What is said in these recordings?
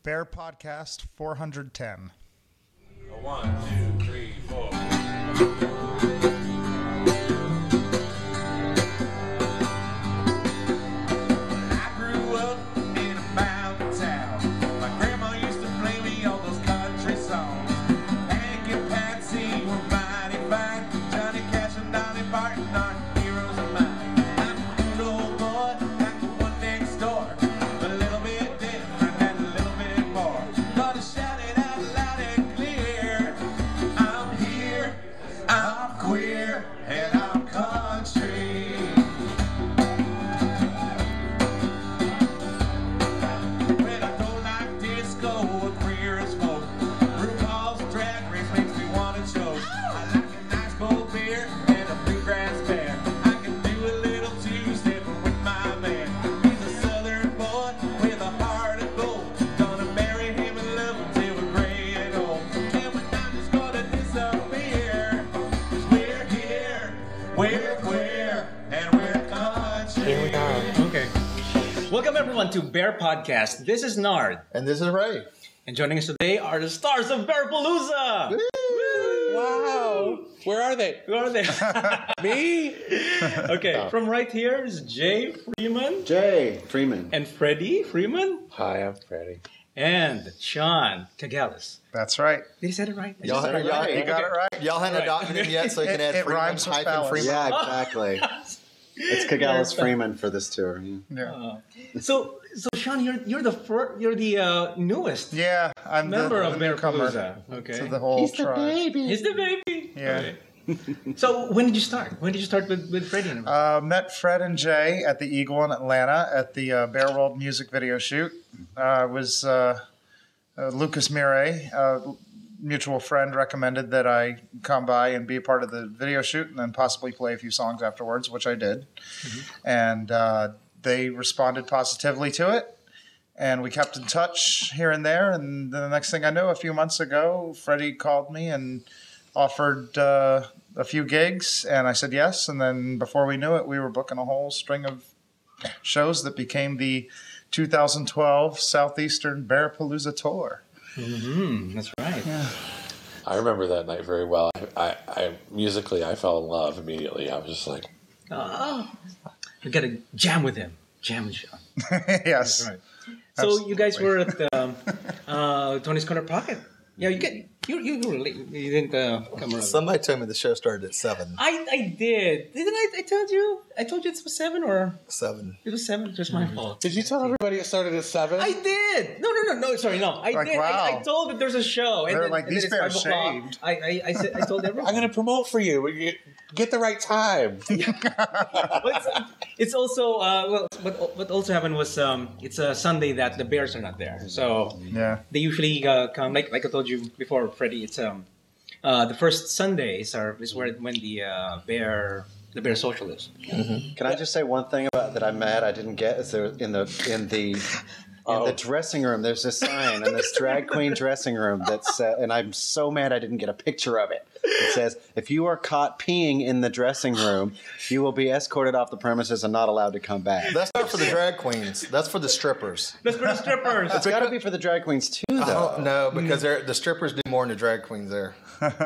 Bear Podcast 410. 1, 2, 3, 4. I grew up in a mountain town. My grandma used to play me all those country songs. Hank and Patsy were mighty fine. Johnny Cash and Dolly Parton are heroes of mine. I'm a good old boy, like the one next door. A little bit different and a little bit more. But I shout it out loud and clear. I'm here, I'm queer, and I'm country. When I don't like disco or queer as folk, RuPaul's Drag Race makes me want to choke. I like a nice cold beer and a bluegrass band. I can do a little two-step with my man. He's a southern boy with a heart of gold. Gonna marry him and love him till we're gray and old. And when I'm just gonna disappear, 'cause we're here, we're queer, and we're country. Here we are. Okay. Welcome everyone to Bear Podcast. This is Nard. And this is Ray. And joining us today are the stars of Bearapalooza. Wow. Where are they? Who are they? Me? Okay, from right here is Jay Freeman Jay Freeman. and Freddy Freeman Hi, I'm Freddy. and Sean Kagalis. That's right. Did he say it right? Y'all, Did I say it y'all- right? You got it right. Y'all hadn't adopted him yet, so you can add It Freeman rhymes with hyphen phallus. Freeman. Yeah, exactly. It's Kagalis Freeman for this tour. Yeah. So Sean, you're the newest Yeah, I'm member the of newcomer Bearapalooza. Okay. to the whole tribe. He's the baby. Yeah. Okay. So when did you start? When did you start with Freddie? Met Fred and Jay at the Eagle in Atlanta at the Bear World music video shoot. Was Lucas Mire, a mutual friend, recommended that I come by and be a part of the video shoot and then possibly play a few songs afterwards, which I did. And they responded positively to it. And we kept in touch here and there. And the next thing I knew, a few months ago, Freddie called me and offered a few gigs. And I said yes. And then before we knew it, we were booking a whole string of shows that became the 2012 Southeastern Bearapalooza Tour. That's right. I remember that night very well. I musically, I fell in love immediately. I was just like, Oh, we got to jam with him. Jam with Sean. Yes. That's right. So you guys were at Tony's Corner Pocket. Yeah, you were late. You didn't come around. Somebody told me the show started at 7. I did. Didn't I? I told you it was 7 or 7. it was 7. Just my fault. did you tell everybody it started at 7? I did. No. Sorry, no. I Like, did. wow. I told that there's a show. They're then, like, and these then it's bears 5 o'clock. shaved. I told everyone. I'm going to promote for you. Get the right time. But it's also what also happened was it's a Sunday that the Bears are not there, so Yeah. they usually come like I told you before, Freddie. It's the first Sundays is when the Bear Socialist. Can I just say one thing about that I'm mad I didn't get? Is there in the dressing room, there's this sign in this drag queen dressing room that's, and I'm so mad I didn't get a picture of it. It says, if you are caught peeing in the dressing room, you will be escorted off the premises and not allowed to come back. That's not for the drag queens. That's for the strippers. That's for the strippers. It's got to be for the drag queens too, though. No, because the strippers do more than the drag queens there.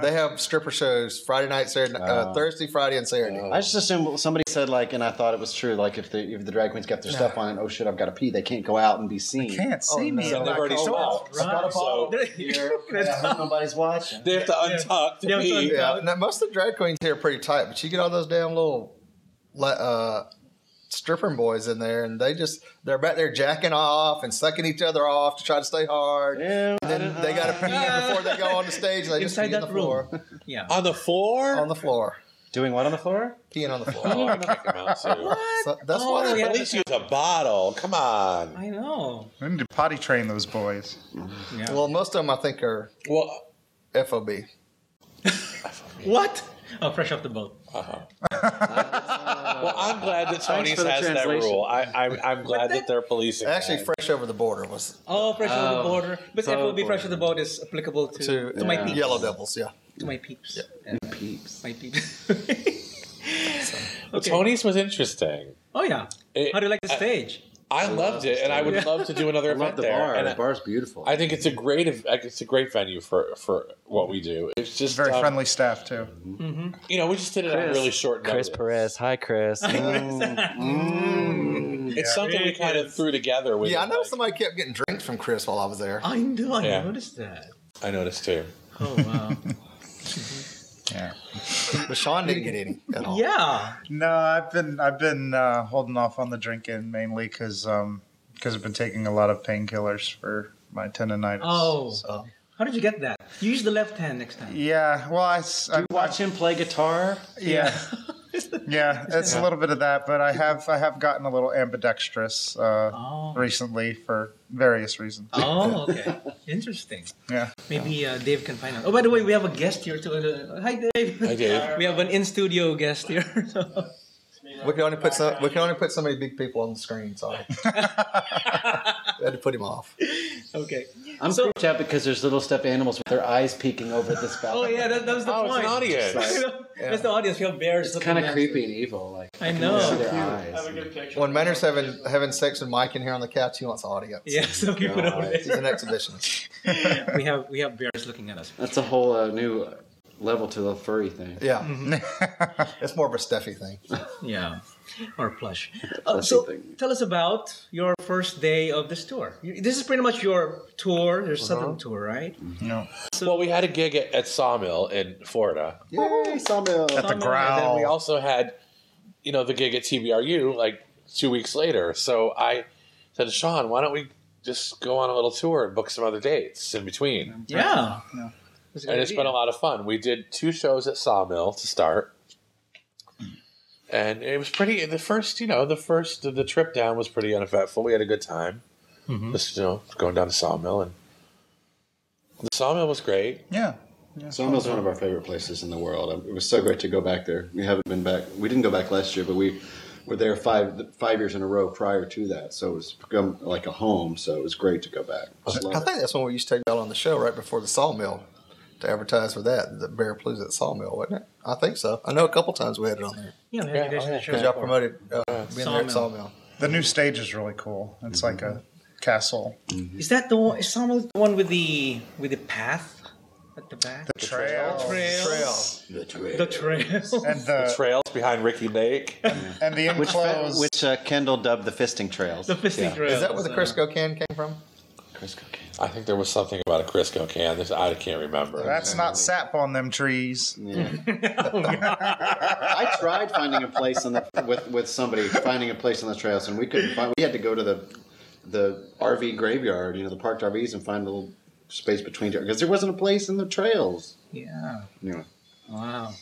They have stripper shows Friday night, Saturday, Thursday, Friday, and Saturday. I just assumed somebody said, like, and I thought it was true, like if the drag queens got their stuff on and, oh shit, I've got to pee, they can't go out and be seen. Can't see me. So they've already stopped. I've got a bottle So here. I hope nobody's watching. they have to untuck to Yeah, pee. Yeah, now, most of the drag queens here are pretty tight, but you get all those damn little stripping boys in there, and they're back there jacking off and sucking each other off to try to stay hard. Yeah, And then they got to pee before they go on the stage, and they just Inside pee on that the floor. room. Yeah. On the floor? On the floor. Doing what on the floor? Peeing on the floor. Oh, I kicked him out too. So that's Oh, why yeah. At least use a bottle. Come on. I know. We need to potty train those boys. Yeah. Well, most of them I think are Well, FOB. What? Oh, fresh off the boat. well, I'm glad that Tony's for the has that translation. rule. I'm glad that they're policing Actually, that. fresh over the border was Oh, fresh off the border. But so FOB fresh off the boat is applicable to my peeps. Yellow Devils, yeah. To my peeps. Peeps. My peeps. Well, Tony's was interesting. Oh yeah. How do you like the stage? I loved it, and I would love to do another I event love the there. bar. And The bar's beautiful. I think it's a great venue for what we do. It's just Very friendly staff too. You know, we just did it on really short notice. Chris Perez. Hi, Chris. It's something we kind of threw together. With Yeah, I know somebody kept getting drinks from Chris while I was there. I know. I Yeah. noticed that. I noticed too. Oh wow. Yeah. But Sean didn't get any at all. Yeah. No, I've been holding off on the drinking mainly because I've been taking a lot of painkillers for my tendonitis. Oh. So. How did you get that? Use the left hand next time. Yeah. Well, I Watch him play guitar. Yeah. Yeah, it's a little bit of that, but I have gotten a little ambidextrous recently for various reasons. Oh, okay. Interesting. Yeah. Maybe Dave can find out. Oh, by the way, we have a guest here too. Hi, Dave. Hi, Dave. We have an in-studio guest here. We can only put so many big people on the screen. Sorry, we had to put him off. Okay. I'm creeped out because there's little stuffed animals with their eyes peeking over this Oh balcony. yeah, that was the point. It's an audience. That's the audience. We have bears. It's looking kind of at us. creepy and evil. Like I can know. see their eyes. When Manor's having sex with Mike in here on the couch, he wants the audience. Yeah, so keep it over He's there. an exhibitionist. We have bears looking at us. That's a whole new level to the furry thing. Yeah, it's more of a stuffy thing. Yeah, or plush. Plushy So thing. tell us about your first day of this tour. This is pretty much your tour, your Southern tour, right? No. Well, we had a gig at Sawmill in Florida. Yay, Sawmill. At the And then we growl. also had, the gig at TBRU like 2 weeks later. So I said to Sean, why don't we just go on a little tour and book some other dates in between? Yeah. Yeah. And it's been a lot of fun. We did 2 shows at Sawmill to start. And it was pretty, the trip down was pretty uneventful. We had a good time. Just, going down to Sawmill. And the Sawmill was great. Yeah. Sawmill's one of our favorite places in the world. It was so great to go back there. We haven't been back. We didn't go back last year, but we were there 5 years in a row prior to that. So it was become like a home. So it was great to go back. Just love I it. think that's when we used to take y'all on the show right before the Sawmill to advertise for that, the Bearapalooza at Sawmill, wasn't it? I think so. I know a couple times we had it on there Yeah, we had you guys in the show because y'all before. promoted being there at Sawmill. The new stage is really cool. It's like a castle. Is that the one? Is Sawmill the one with the path at the back? The trail. Trail. The trail. And The the trails behind Ricky Lake. and the enclosed. Which Kendall dubbed the fisting trails. The fisting trail. Is that where the Crisco can came from? Crisco can. I think there was something about a Crisco can. I can't remember. That's not sap on them trees. Yeah. I tried finding a place on with somebody finding a place on the trails, and we couldn't find. We had to go to the RV graveyard, the parked RVs, and find a little space between because there wasn't a place in the trails. Yeah. Anyway, Wow.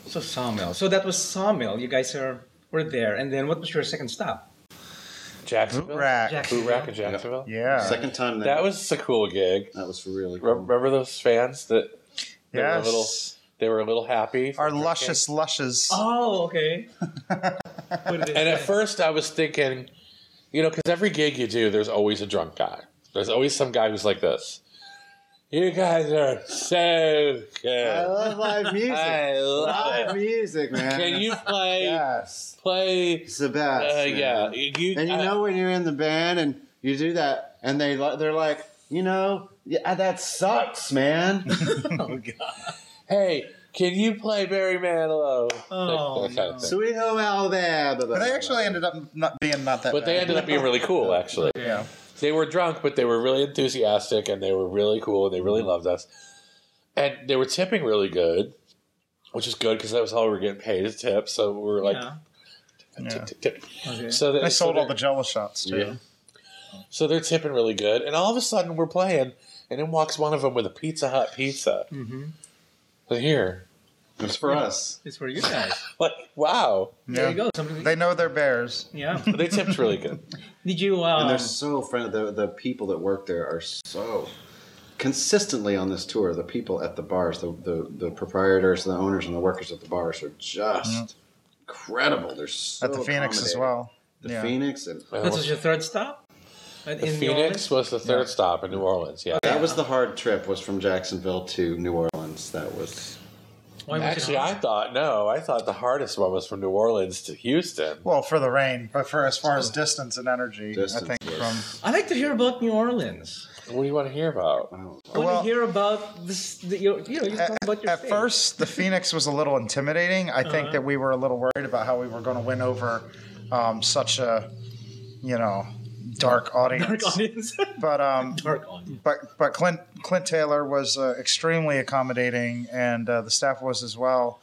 So Sawmill. So that was Sawmill. You guys were there, and then what was your second stop? Jacksonville? Boot rack. Boot Rack in Jacksonville? Yeah. second time That was a cool gig. that was really cool. Remember those fans that they were a little Yes. they were a little happy? for Our drinking? luscious lushes. Oh, okay. And at first I was thinking, because every gig you do, there's always a drunk guy. There's always some guy who's like this. You guys are so good. I love live music. I love Live it. music, man. Can you play? Yes. Play? It's the best. Yeah. man. You, And when you're in the band and you do that, and they're like, yeah, that sucks, man. Oh God. Hey, can you play Barry Manilow? Oh, That kind of thing. Sweet home Alabama. But they actually ended up not that But they bad. ended up being really cool, actually. Yeah. They were drunk, but they were really enthusiastic, and they were really cool, and they really loved us. And they were tipping really good, which is good because that was how we were getting paid as tips. So we were like, Yeah. tip. Okay. So They sold all the they're- Jello shots too. Yeah. So they're tipping really good, and all of a sudden we're playing, and in walks one of them with a Pizza Hut pizza. Mm-hmm. So here, It's for us. It's for you guys. like, wow, There you go. Something. They know their bears. Yeah. they tipped really good. Did you? And they're so friendly. The people that work there are so consistently on this tour. The people at the bars, the proprietors, the owners, and the workers at the bars are just incredible. They're so At the Phoenix as accommodating. well. The Yeah. Phoenix and This was your third stop. The Phoenix was the third stop in New Orleans. Yeah, that was the hard trip. Was from Jacksonville to New Orleans. That was Why was Actually, it I thought the hardest one was from New Orleans to Houston. Well, for the rain, but for as far as distance and energy, I think I like to hear about New Orleans. What do you want to hear about? I want to hear about this. You talk about your At state. first, the Phoenix was a little intimidating. I think that we were a little worried about how we were going to win over such a, dark audience. Dark audience. But Dark audience. but Clint Taylor was extremely accommodating, and the staff was as well.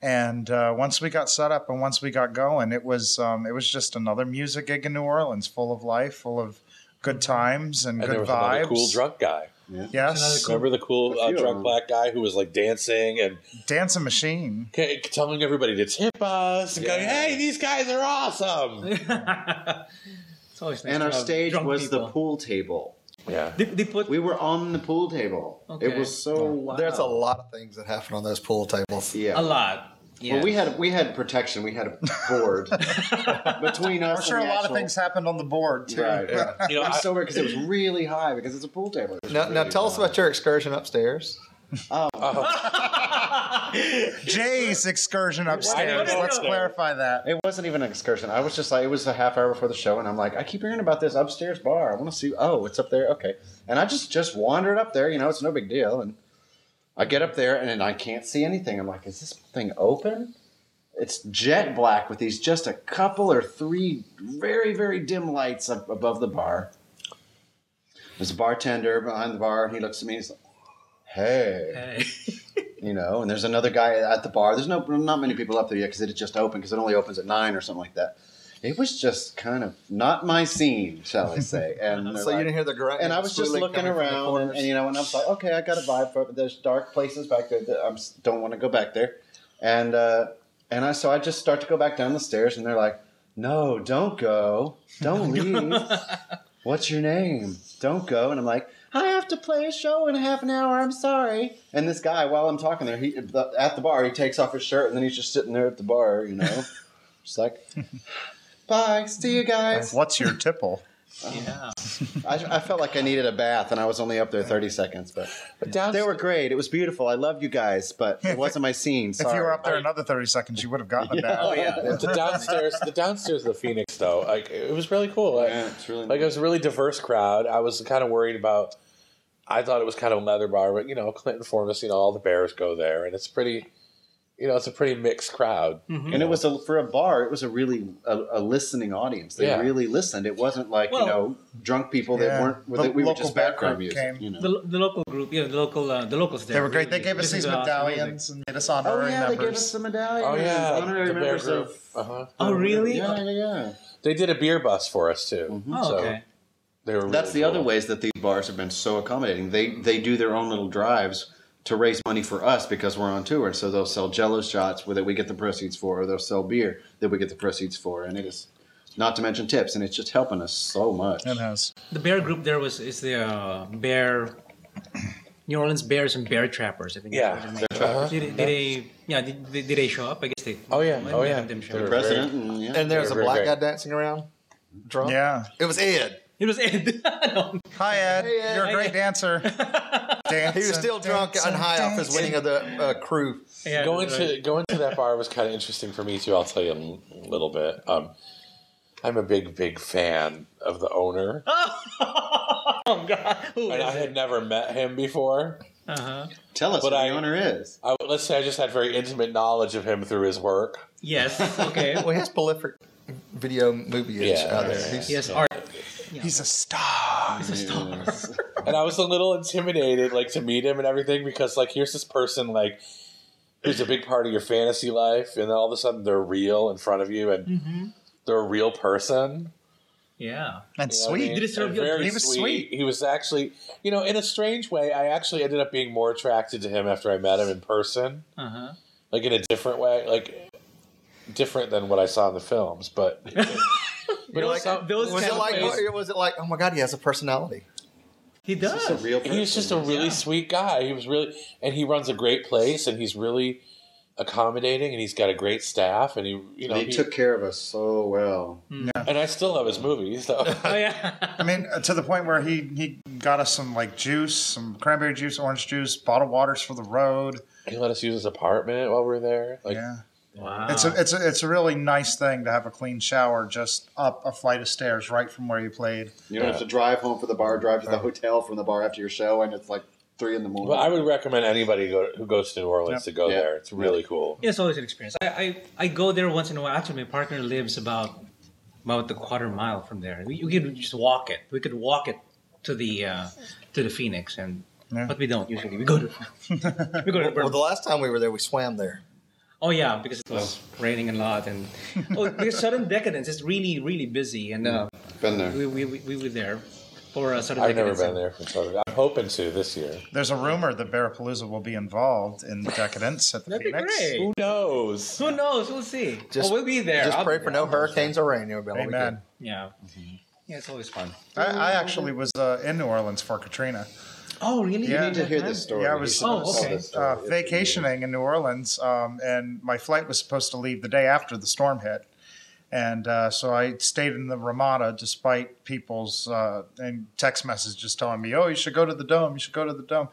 And once we got set up and once we got going, it was just another music gig in New Orleans, full of life, full of good times and And good there was vibes. another cool drunk guy. Yes, Remember the cool drunk black guy who was like dancing and dancing machine. telling everybody to tip us and going, "Hey, these guys are awesome." It's always nice And to our have stage drunk was people. the pool table. Yeah. They put. We were on the pool table. Okay. It was so wow. There's a lot of things that happen on those pool tables. Yeah. A lot. Yeah. Well, we had protection. We had a board between us. I'm sure and a the lot of actual- things happened on the board too. Right. You know, It was so weird because it was really high because it's a pool table. It was Now really tell us high. about your excursion upstairs. Jay's excursion upstairs. go Let's there. clarify that. It wasn't even an excursion. I was just like, it was a half hour before the show, and I'm like, I keep hearing about this upstairs bar. I want to see. Oh, it's up there. Okay, and I just wandered up there. It's no big deal. And I get up there, and then I can't see anything. I'm like, is this thing open? It's jet black with these just a couple or three very, very dim lights up above the bar. There's a bartender behind the bar, and he looks at me and he's like, hey. And there's another guy at the bar. There's not many people up there yet because it had just opened because it only opens at 9 or something like that. It was just kind of not my scene, shall I say. And So you didn't hear the grunt. and I was just looking around, and I was like, okay, I got a vibe for it. But there's dark places back there that I don't want to go back there. And I just start to go back down the stairs, and they're like, no, don't go. Don't leave. What's your name? Don't go. And I'm like, I have to play a show in half an hour. I'm sorry. And this guy, while I'm talking there, at the bar, he takes off his shirt, and then he's just sitting there at the bar, just like, bye, see you guys. What's your tipple? Yeah. I felt like I needed a bath, and I was only up there 30 seconds. But they were great. It was beautiful. I love you guys, but it wasn't my scene. Sorry. If you were up there another 30 seconds, you would have gotten a bath. Oh yeah. The downstairs of the Phoenix, though, it was really cool. It's really It was a really diverse crowd. I was kind of worried about. I thought it was kind of a leather bar, but Clint informed us. All the Bears go there, and it's pretty. It's a pretty mixed crowd. And it was for a bar. It was a really a listening audience. They really listened. It wasn't like drunk people that weren't. That we were local just background group music. came. The local group, the locals there. They were great. They gave us listened these to awesome medallions and made us Oh honorary yeah, they gave us members. some medallions. Oh yeah, honorary the Bear members group. of. Oh really? Yeah. They did a beer bus for us too. Oh okay. They were. That's really the other cool. ways that these bars have been so accommodating. They do their own little drives to raise money for us because we're on tour. So they'll sell Jello shots that we get the proceeds for, or they'll sell beer that we get the proceeds for, and it is not to mention tips, and it's just helping us so much. It has. The Bear group there is the Bear, New Orleans Bears and Bear Trappers. I think. Yeah. That's what they made. Did they show up? I guess they. Oh yeah. might Oh yeah. have them show They were up. President, And there's a Very black great. guy dancing around, drunk. Yeah. It was Ed. It was Ed. No. Hi, Ed. Hey, Ed. You're a great dancer. He was still drunk and high off his winning of the crew. Yeah, Going right. to that bar was kind of interesting for me too. I'll tell you a little bit. I'm a big fan of the owner, Oh God. Who and is I it? had never met him before. Tell us But who I- the owner is. Let's say I just had very intimate knowledge of him through his work. Yes. Okay. Well, he has prolific video movie Yeah. out there. He's, Yes. Art. He's a star. And I was a little intimidated, to meet him and everything, because, here's this person, who's a big part of your fantasy life, and then all of a sudden they're real in front of you, and they're a real person. Yeah. And You know what I sweet. mean? Did it serve And you- very he was sweet. He was actually, in a strange way, I actually ended up being more attracted to him after I met him in person. In a different way, different than what I saw in the films, but... But was it like, oh my God, he has a personality? He does. It's a real person. He's just a really sweet guy. He was really, and he runs a great place, and he's really, accommodating, and he's got a great staff, and he took care of us so well. And I still love his movies. So. Oh yeah. I mean, to the point where he got us some like juice, some cranberry juice, orange juice, bottled waters for the road. He let us use his apartment while we were there. Like, Yeah. Wow. It's a really nice thing to have a clean shower just up a flight of stairs right from where you played. You don't have to drive home from the bar, drive to the hotel from the bar after your show, and it's like 3 a.m. But I would recommend anybody who goes to New Orleans to go there. It's really cool. Yeah, it's always an experience. I go there once in a while. Actually, my partner lives about the quarter mile from there. We could just walk it. We could walk it to the Phoenix, but we don't usually. We go to Well, the last time we were there, we swam there. Oh yeah, because it was raining a lot, and because Southern Decadence is really really busy, and Been there. we were there for Southern I've never Decadence. been there for Southern. I'm hoping to this year. There's a rumor that Bearapalooza will be involved in Decadence at the That'd be Phoenix. great. Who knows? Who knows? We'll see. Just- we'll be there. Just I'll pray be for there. no hurricanes or rain. It'll be all Amen. Yeah. Yeah, it's always fun. I actually was in New Orleans for Katrina. Oh, really? Yeah. You need to hear this story. Yeah, I was okay. vacationing in New Orleans, and my flight was supposed to leave the day after the storm hit. And so I stayed in the Ramada despite people's and text messages telling me, oh, you should go to the Dome. You should go to the Dome.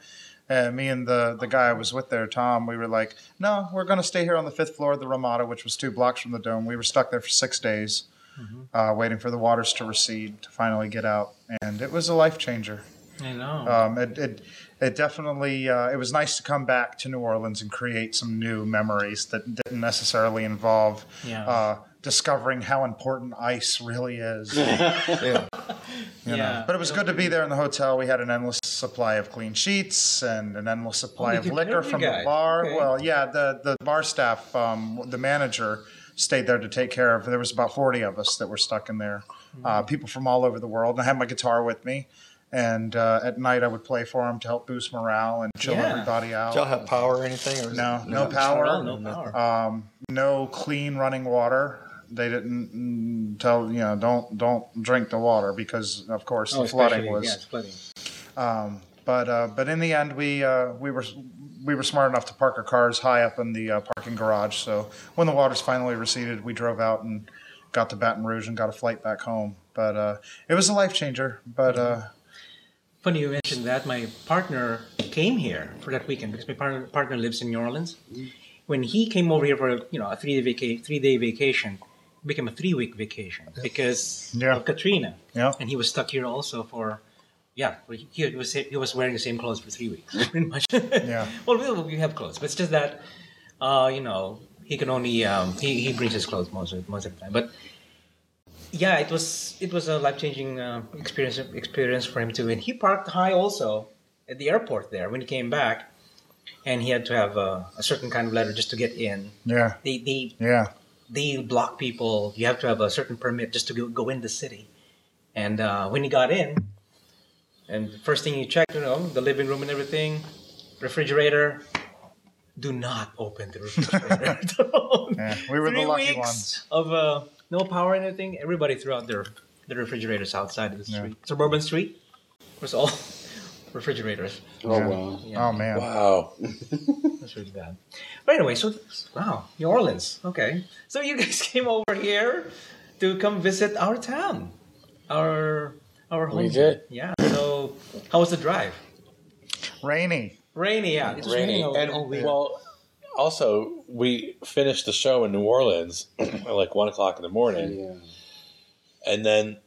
And me and the guy I was with there, Tom, we were like, no, we're going to stay here on the 5th floor of the Ramada, which was 2 blocks from the Dome. We were stuck there for 6 days, waiting for the waters to recede to finally get out. And it was a life changer. I know. It definitely it was nice to come back to New Orleans and create some new memories that didn't necessarily involve discovering how important ice really is. You know. But it was good to be there in the hotel. We had an endless supply of clean sheets and an endless supply of liquor from the bar. Okay. Well, yeah, the bar staff, the manager stayed there to take care of. There was about 40 of us that were stuck in there, people from all over the world. And I had my guitar with me. And at night I would play for them to help boost morale and chill everybody out. Did y'all have power or anything? Or No power. No power. No clean running water. They didn't tell don't drink the water because of course the flooding was. Yeah, it's flooding. But in the end we were smart enough to park our cars high up in the parking garage. So when the waters finally receded, we drove out and got to Baton Rouge and got a flight back home. But it was a life changer. But Funny you mentioned that. My partner came here for that weekend because my partner lives in New Orleans. When he came over here for a 3-day vacation, it became a 3-week vacation because of Katrina. Yeah. And he was stuck here also for he was wearing the same clothes for 3 weeks, pretty much. Yeah. Well, we have clothes, but it's just that he can only he brings his clothes most of the time, but. Yeah, it was a life-changing experience for him too. And he parked high also at the airport there when he came back, and he had to have a certain kind of letter just to get in. Yeah. They block people. You have to have a certain permit just to go in the city. And when he got in, and the first thing he checked, the living room and everything, refrigerator. Do not open the refrigerator. We were the 3 lucky weeks ones. of no power and anything. Everybody threw out their refrigerators outside of the street. Suburban street was all refrigerators. Oh, wow. Yeah. Oh, man. Wow. That's really bad. But anyway, New Orleans. Okay. So you guys came over here to come visit our town, our home. We did. Yeah. So how was the drive? Rainy. Rainy, yeah. It was raining over the whole week. Well, also, we finished the show in New Orleans at like 1 o'clock in the morning. Yeah. And then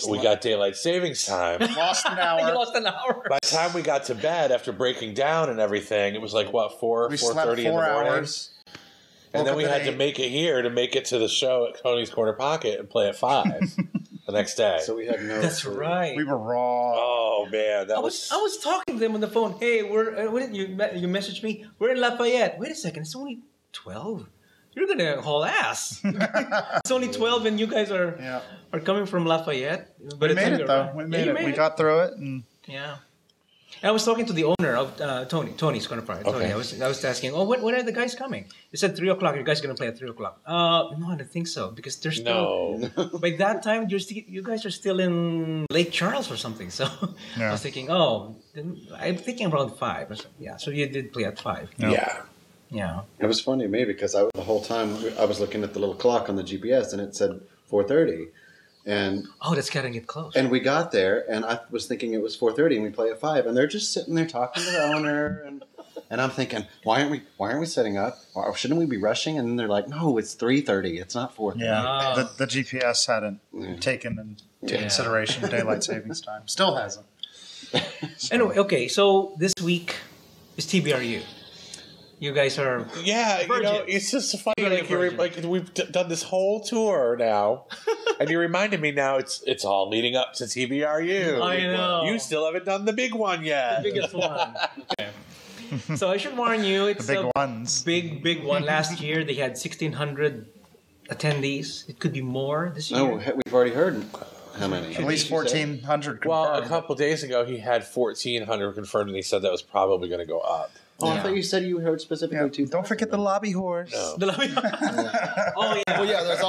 we got daylight savings time. Lost an You hour. lost an hour. By the time we got to bed after breaking down and everything, it was like, what, 4:30 We in slept the 4 morning? hours. And then Woke we up at had to 8. make it here to make it to the show at Tony's Corner Pocket and play at 5 the next day. So we had no. That's food. right. We were raw. Oh, man. That I was talking to them on the phone. Hey, you messaged me. We're in Lafayette. Wait a second. It's only 12. You're gonna haul ass. It's only 12, and you guys are coming from Lafayette. But We made it though. We made it. We got through it, and Yeah. And I was talking to the owner of Tony's Corner Park. Tony. Okay. I was asking, when are the guys coming? They said 3 o'clock. You guys gonna play at 3 o'clock? No, I don't think so because there's still. No. By that time, you guys are still in Lake Charles or something. So I was thinking, I'm thinking around 5. Yeah, so you did play at 5. Yeah. Yeah. It was funny to me because the whole time I was looking at the little clock on the GPS and it said 4:30, and that's getting it close. and we got there and I was thinking it was 4:30 and we play at 5 and they're just sitting there talking to the owner and I'm thinking why aren't we setting up? Or shouldn't we be rushing? And then they're like, no, it's 3:30. It's not 4:30. Yeah, the GPS hadn't taken into consideration daylight savings time. Still hasn't. Anyway, okay, so this week is TBRU. You guys are virgins. It's just funny. Virgin. We've done this whole tour now, and you reminded me now. It's all leading up to TBRU. I know. You still haven't done the big one yet. The biggest one. Okay. So I should warn you, it's The big ones. big one. Last year they had 1,600 attendees. It could be more this year. No, we've already heard how many. At least 1,400 confirmed. Well, a couple days ago he had 1,400 confirmed, and he said that was probably going to go up. Oh, I thought you said you heard specifically two. Don't forget the lobby horse. No. Oh yeah. Well, yeah. There's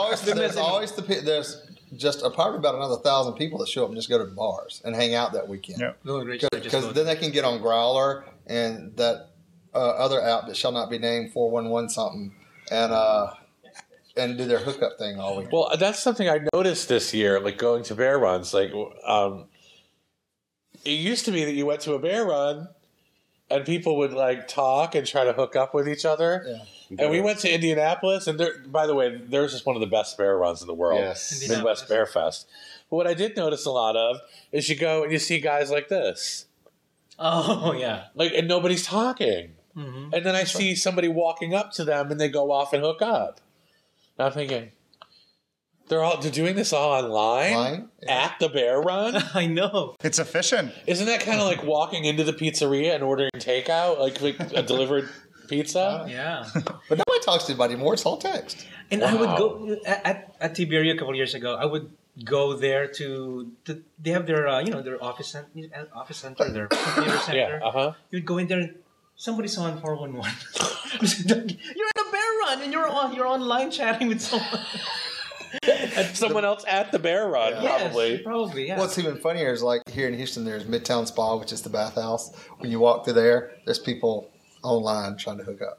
just probably about another 1,000 people that show up and just go to the bars and hang out that weekend. Yeah. Because then they can get on Growler and that other app that shall not be named 411 something and do their hookup thing all week. Well, that's something I noticed this year, like going to bear runs. Like, it used to be that you went to a bear run and people would like talk and try to hook up with each other. Yeah. And we went to Indianapolis, and by the way, theirs is one of the best bear runs in the world. Yes. Midwest Bear Fest. But what I did notice a lot of is you go and you see guys like this. Oh yeah. Like, and nobody's talking. Mm-hmm. And then I see somebody walking up to them and they go off and hook up. And I'm thinking, they're doing this all online? At the bear run? I know. It's efficient. Isn't that kind of like walking into the pizzeria and ordering takeout, like a delivered pizza? Yeah. But nobody talks to anybody anymore. It's all text. And I would go at TBRU a couple of years ago. I would go there to they have their their office center, their computer center. Yeah, You'd go in there and somebody's on 411. You're in a bear run and you're online chatting with someone. Someone else at the bear run, probably. Yes, probably, yeah. What's even funnier is like here in Houston, there's Midtown Spa, which is the bathhouse. When you walk through there, there's people online trying to hook up.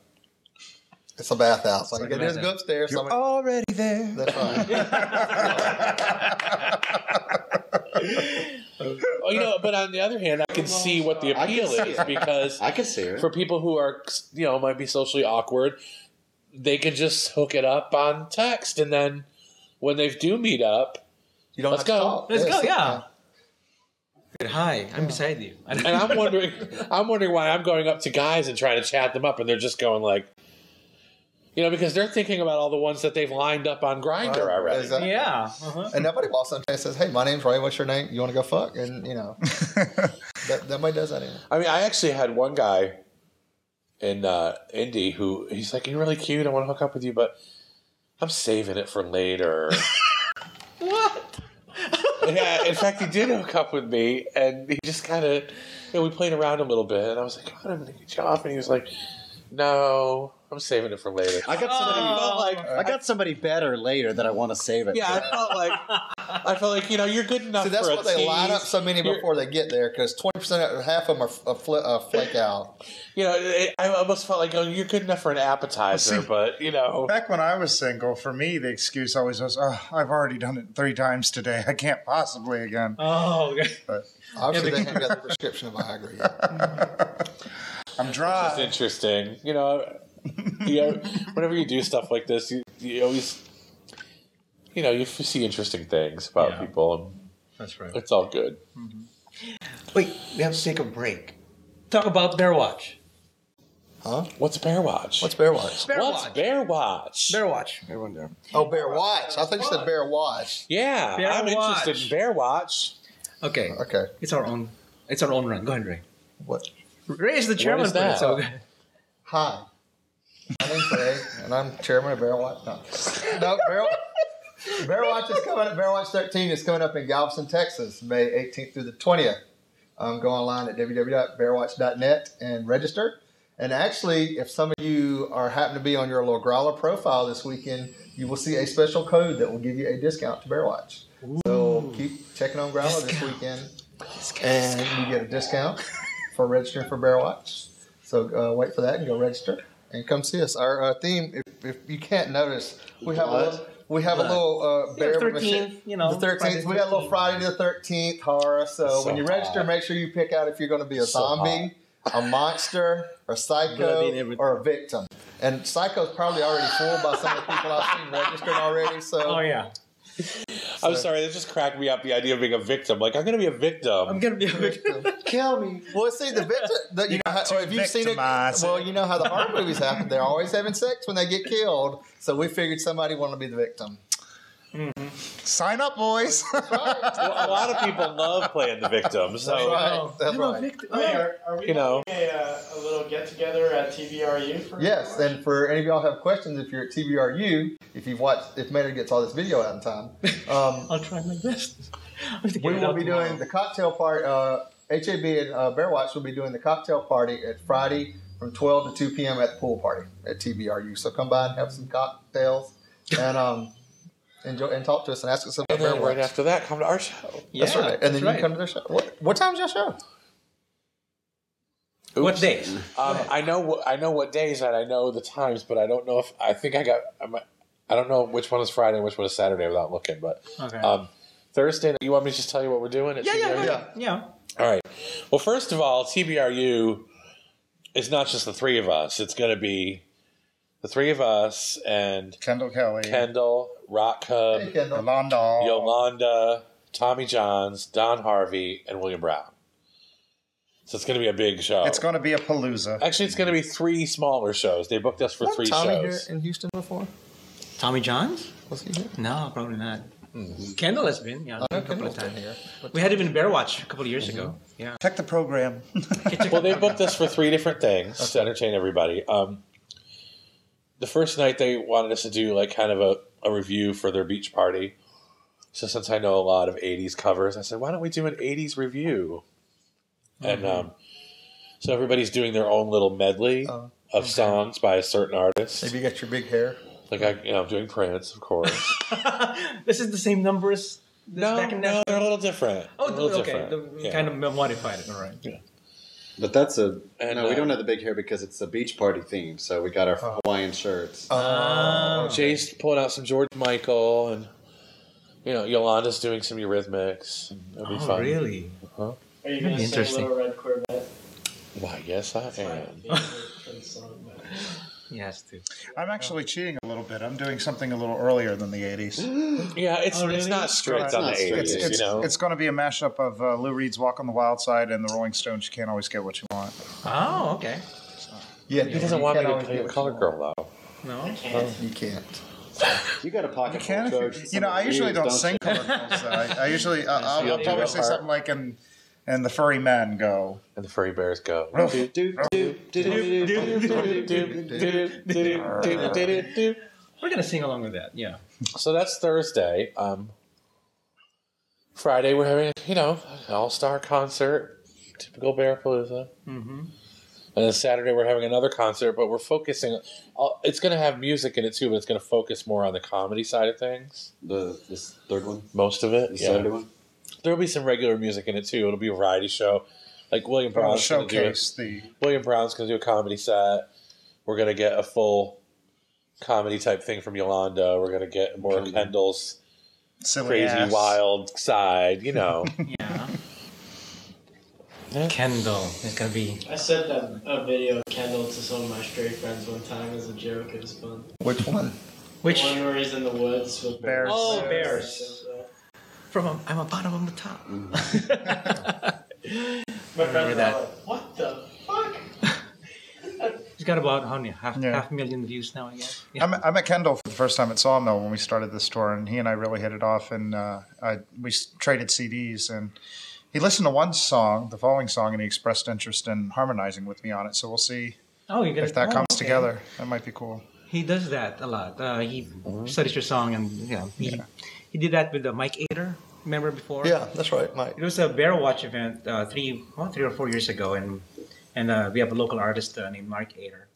It's a bathhouse. Like, you gotta just go upstairs. You're already there. That's right. But on the other hand, I can see what the appeal is because I can see it. for people who are, might be socially awkward, they can just hook it up on text, and then when they do meet up, You don't Let's have to go. talk. Let's go, Yes. yeah. Hi, I'm beside you. and I'm wondering why I'm going up to guys and trying to chat them up, and they're just going like, because they're thinking about all the ones that they've lined up on Grindr Right. already. Exactly. Yeah. Uh-huh. And nobody walks up and says, "Hey, my name's Ray. What's your name? You want to go fuck?" And nobody does that anymore. I mean, I actually had one guy in Indy who he's like, "You're really cute. I want to hook up with you, but I'm saving it for later." What? Yeah, in fact, he did hook up with me, and he just kind of, we played around a little bit, and I was like, "God, I'm going to get you off," and he was like, "No, I'm saving it for later." I got somebody better later that I want to save it. Yeah, I felt like you're good enough. See, that's for why a they tease. line up so many before they get there, because 20%, half of them are flake out. I almost felt like, you're good enough for an appetizer, but Back when I was single, for me, the excuse always was, I've already done it 3 times today. I can't possibly again. Oh, okay. But Obviously, they haven't got the prescription of Viagra yet. I'm dry. it's interesting. Whenever you do stuff like this, you always, you see interesting things about people, and That's right. it's all good. Wait, we have to take a break. Talk about Bear Watch. Huh? What's Bear Watch? What's Bear Watch? Bear What's Watch. Bear Watch? Bear Watch. Everyone there. Oh, Bear Watch. I think you said Bear Watch. Yeah, Bear I'm Watch. interested in Bear Watch. Okay. Okay. It's our own run. Go ahead, Ray. What? Ray is the chairman is for it, that? so Hi. My name's Ray, and I'm chairman of Bear Watch. No, Bear Watch is coming up. Bear Watch 13 is coming up in Galveston, Texas, May 18th through the 20th. Go online at www.bearwatch.net and register. And actually, if some of you happen to be on your little Growler profile this weekend, you will see a special code that will give you a discount to Bear Watch. So keep checking on Growler this weekend, and you get a discount for registering for Bear Watch. So wait for that and go register. and come see us. Our theme, if you can't notice, we have a little Yeah, bear 13th, you know. the 13th. We got a little Friday the 13th horror. So when you register, make sure you pick out if you're going to be a zombie, a monster, a psycho, or a victim. And psycho's probably already full by some of the people I've seen registered already. So Oh yeah. I'm sorry, that just cracked me up, the idea of being a victim. Like, I'm going to be a victim. I'm gonna be a victim. kill me. Well, see the victim. You know how, if you've seen it, well, you know how the horror movies happen. They're always having sex when they get killed. So we figured somebody wanted to be the victim. Mm-hmm. Sign up, boys. Well, a lot of people love playing the victim. So, That's right. Wait, are we having a little get together at TBRU? Yes, and for any of y'all have questions, if you're at TBRU, if Maynard gets all this video out in time, I'll try my best. we will be doing the cocktail party. HAB and Bear Watch will be doing the cocktail party at Friday from 12 to 2 p.m. at the pool party at TBRU. So come by and have some cocktails and enjoy and talk to us and ask us about and Bear then Watch. right after that, come to our show. That's right. And then you can come to their show. What time's your show? Oops. What days? I know what days and I know the times, but I don't know if I don't know which one is Friday and which one is Saturday without looking. But Okay. Thursday, you want me to just tell you what we're doing at TBRU? Yeah. All right. Well, first of all, TBRU is not just the three of us. It's going to be the three of us and Kendall Kelly, Kendall, Rock Cub, Hey, Kendall. Yolanda, Tommy Johns, Don Harvey, and William Brown. So it's going to be a big show. It's going to be a palooza. Actually, it's going to be 3 smaller shows. They booked us for 3 Tommy shows. here in Houston before? Tommy Johns? Was he here? No, probably not. Kendall has been, yeah, a couple of times. here. We had him in Bear Watch a couple of years ago. Yeah. Check the program. Well, they booked us for 3 different things to entertain everybody. The first night they wanted us to do like kind of a review for their beach party. So since I know a lot of 80s covers, I said, why don't we do an 80s review? And so everybody's doing their own little medley of songs by a certain artist. Maybe you got your big hair. Like I'm doing Prince, of course. This is the same numbers. No, they're a little different. Oh, a little okay. different. Kind of modified it. All right. Yeah. But that's And, we don't have the big hair because it's a beach party theme. So we got our Hawaiian shirts. Jay's pulling out some George Michael, and Yolanda's doing some Eurythmics. It'll be fun. Really? Huh? Are you going to sing Interesting. Little Red Corvette? Why? Yes, I That's my am. favorite Prince song, but- Yes, too. I'm actually cheating a little bit. I'm doing something a little earlier than the 80s. Yeah, it's not strict on the It's not 80s. strict. It's going to be a mashup of Lou Reed's Walk on the Wild Side and the Rolling Stones' You Can't Always Get What You Want. Oh, okay. Yeah, He doesn't want me to play the color girl, though. No? You can't. You got a pocket full of jokes. I usually don't sing Color Girls. I usually, I'll probably say something like, and the furry men go. And the furry bears go. We're going to sing along with that, yeah. So that's Thursday. Friday, we're having, an all-star concert. Typical Bearapalooza. Mm-hmm. And then Saturday, we're having another concert, but we're focusing. It's going to have music in it, too, but it's going to focus more on the comedy side of things. This third one? Most of it, The Saturday one? There'll be some regular music in it, too. It'll be a variety show. Like William Brown's going to do William Brown's going to do a comedy set. We're going to get a full comedy type thing from Yolanda. We're going to get more of Kendall's Silly crazy, ass. wild side, Yeah. Yeah. Kendall is going to be... I sent a video of Kendall to some of my stray friends one time as a joke. It was fun. Which one? Which? The one where he's in the woods with Bears. Oh, bears. I'm a bottom of the top. My friends were that. like, what the fuck? He's got about half Yeah. a million views now, I guess. Yeah. I met Kendall for the first time at Sawmill when we started this tour, and he and I really hit it off, and we traded CDs, and he listened to one song, the following song, and he expressed interest in harmonizing with me on it, so we'll see if that comes together. That might be cool. He does that a lot. He studies your song, and he did that with the Mike Ader. Remember before? Yeah, that's right, Mike. It was a Bear Watch event 3 or 4 years ago, and we have a local artist named Mark Ader,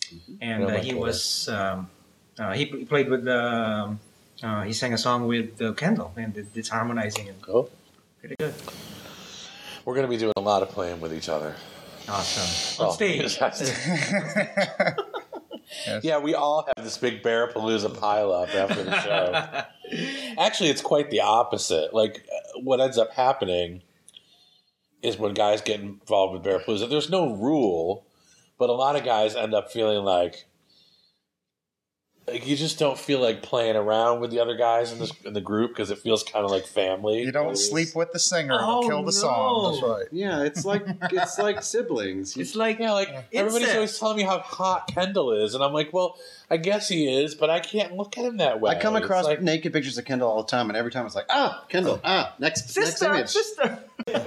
and he was he played with he sang a song with Kendall, and it's harmonizing and pretty good. We're going to be doing a lot of playing with each other. Awesome. On stage. Yes. Yeah, we all have this big Bearapalooza pileup after the show. Actually, it's quite the opposite. Like, what ends up happening is when guys get involved with Bearapalooza, there's no rule, but a lot of guys end up feeling like you just don't feel like playing around with the other guys in the group because it feels kind of like family. You don't sleep with the singer Oh, or kill the no. song. That's right. Yeah, it's like siblings. It's like Everybody's incest. always telling me how hot Kendall is, and I'm like, well, I guess he is, but I can't look at him that way. I come It's across like, naked pictures of Kendall all the time, and every time it's like, Kendall, next image. Sister.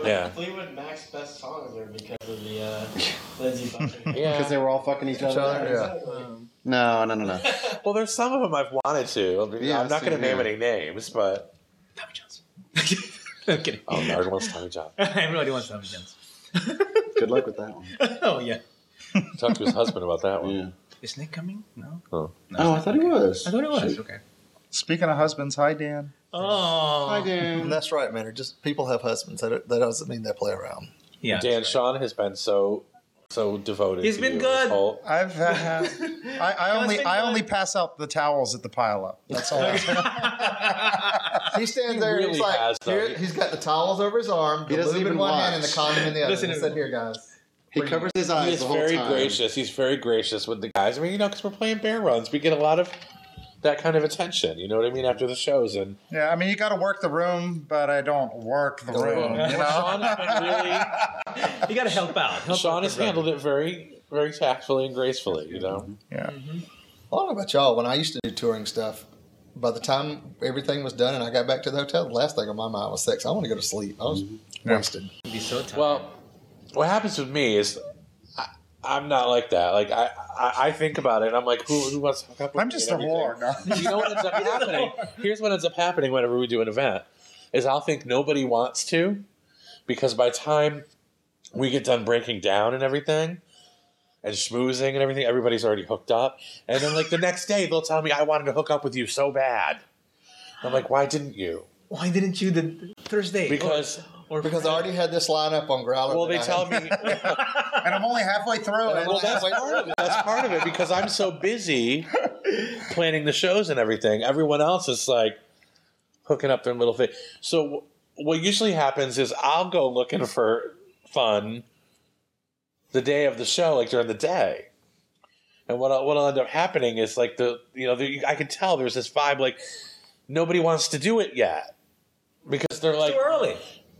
Yeah. Fleetwood Mac's best songs are because of the Lindsey Buckingham. Yeah. Because they were all fucking each other. Yeah. No. Well, there's some of them I've wanted to. Yeah, I'm not going to same name here. any names, but Tommy Johnson. I'm kidding. oh, Nard wants Tommy John. Everybody wants Tommy Johnson. Good luck with that one. Oh, yeah. Talk to his husband about that one. Yeah. Is Nick coming? No. Oh. Oh, I thought he was. I thought it was. Okay. Speaking of husbands, hi, Dan. Oh. Hi, Dan. And that's right, man. Just people have husbands. That doesn't mean they play around. Yeah. Dan, that's right. Sean has been so devoted. He's to been you good. this whole- I've I only pass out the towels at the pile up. That's all. He stands He there. really He's like, has, though. here, he's got the towels over his arm, He the doesn't lube in even one hand, watch. and the condom in the other. Listen He to said, him. "Here, guys." He covers his eyes He is the whole very time. gracious. He's very gracious with the guys. I mean, because we're playing bear runs, we get a lot of that kind of attention. You know what I mean? After the shows, and Yeah, I mean, you got to work the room, but I don't work the room. You know? Sean has been really. You got to help out. Sean has handled it very, very tactfully and gracefully. You know. Yeah. I don't know about y'all. When I used to do touring stuff, by the time everything was done and I got back to the hotel, the last thing on my mind was sex. I want to go to sleep. I was wasted. Be so tired. Well, what happens with me is I'm not like that. Like I think about it and I'm like, who wants to hook up with I'm me just and a everything? whore. No. You know what ends up happening? Here's what ends up happening whenever we do an event is I'll think nobody wants to because by the time we get done breaking down and everything and schmoozing and everything, everybody's already hooked up. And then like the next day they'll tell me I wanted to hook up with you so bad. I'm like, why didn't you? why didn't you the Thursday? Because Because I already had this lineup on Growler. well, that they I tell had. me. And I'm only halfway through it. Well, that's part of it. That's part of it because I'm so busy planning the shows and everything. Everyone else is like hooking up their little thing. So what usually happens is I'll go looking for fun the day of the show, like during the day. And what'll end up happening is like I can tell there's this vibe like nobody wants to do it yet because they're like too early.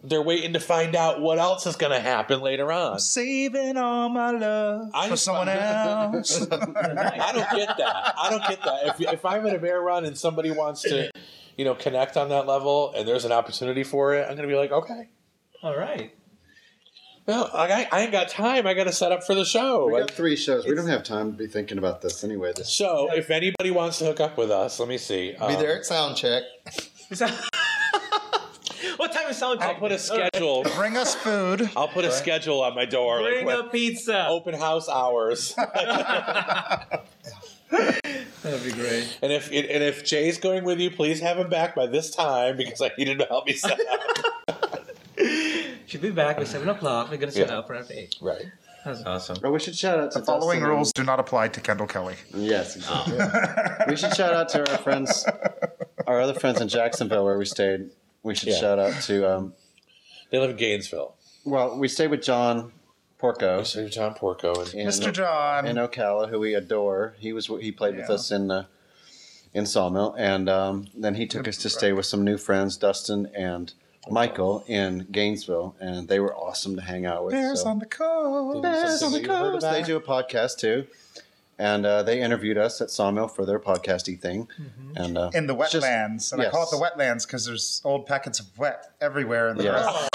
They're waiting to find out what else is going to happen later on. Saving all my love for someone else. I don't get that. If I'm in a bear run and somebody wants to, connect on that level and there's an opportunity for it, I'm going to be like, okay. All right. Well, I ain't got time. I got to set up for the show. We got 3 shows. We don't have time to be thinking about this anyway. So if anybody wants to hook up with us, let me see. Be there at sound check. What time is sound check? I'll put a schedule. Bring us food. I'll put a schedule on my door. Bring like a pizza. open house hours. That'd be great. And if Jay's going with you, please have him back by this time because I need him to help me set up. Should be back by 7 o'clock. We're gonna set up for after 8. Right. That's awesome. Oh, we should shout out to The following Dustin. rules do not apply to Kendall Kelly. Yes, exactly. We should shout out to our friends, our other friends in Jacksonville where we stayed. We should shout out to. They live in Gainesville. Well, we stayed with John Porco So John Porco and Mr. John. in Ocala, who we adore. He played with us in Sawmill, and then he took us to stay with some new friends, Dustin and Michael in Gainesville, and they were awesome to hang out with. Bears so. on the coast. Bears on the You heard coast. about? They do a podcast too, and they interviewed us at Sawmill for their podcasty thing. And In the it's just- wetlands. And I call it the wetlands because there's old packets of wet everywhere in the Yes.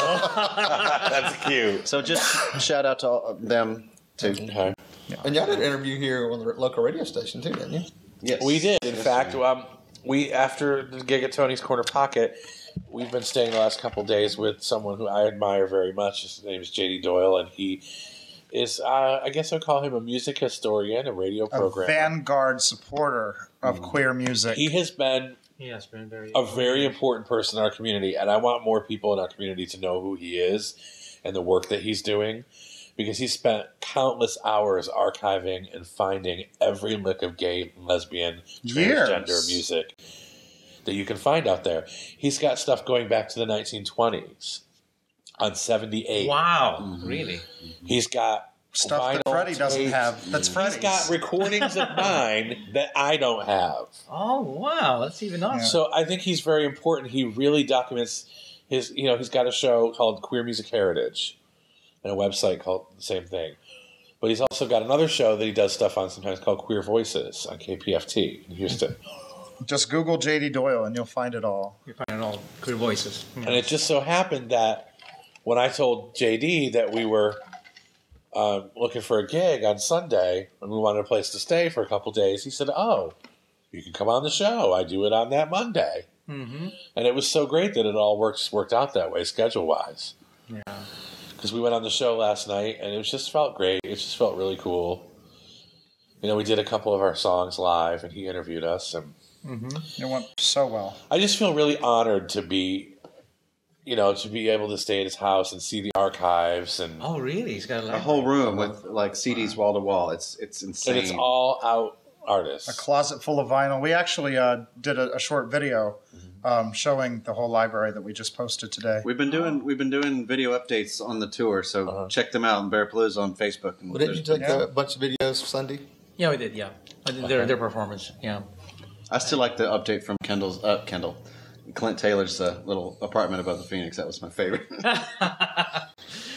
That's cute. So just shout out to all of them too. Okay. And y'all did an interview here on the local radio station too, didn't you? Yes, We did. In Yes, fact, we did. we after the gig at Tony's Corner Pocket, we've been staying the last couple of days with someone who I admire very much. His name is JD Doyle, and he is, I guess I'd call him a music historian, a radio a programmer. vanguard supporter of queer music. He has been Yes, very. a very important person in our community, and I want more people in our community to know who he is and the work that he's doing. because he spent countless hours archiving and finding every lick of gay, lesbian, transgender music that you can find out there. He's got stuff going back to the 1920s on 78. Wow, really? He's got Stuff that Freddie doesn't have. That's Freddie's. He's got recordings of mine that I don't have. Oh, wow. That's even awesome. So I think he's very important. He really documents his, he's got a show called Queer Music Heritage and a website called the same thing. But he's also got another show that he does stuff on sometimes called Queer Voices on KPFT in Houston. Just Google J.D. Doyle and you'll find it all. You'll find it all. Queer Voices. Yeah. And it just so happened that when I told JD that we were looking for a gig on Sunday and we wanted a place to stay for a couple days, he said, "Oh, you can come on the show. I do it on that Monday." Mm-hmm. And it was so great that it all worked out that way, schedule-wise. Yeah. Because we went on the show last night, and it just felt great. It just felt really cool. We did a couple of our songs live, and he interviewed us. And It went so well. I just feel really honored to be, to be able to stay at his house and see the archives. And Oh, really? He's got A whole room with like CDs wall to wall. It's insane. and it's all out artists. A closet full of vinyl. We actually did a short video showing the whole library that we just posted today. We've been doing video updates on the tour, so check them out on Bearapalooza on Facebook. And Well, didn't you take a bunch of videos Sunday? Yeah, we did, yeah. I did their performance, yeah. I still like the update from Clint Taylor's little apartment above the Phoenix. That was my favorite.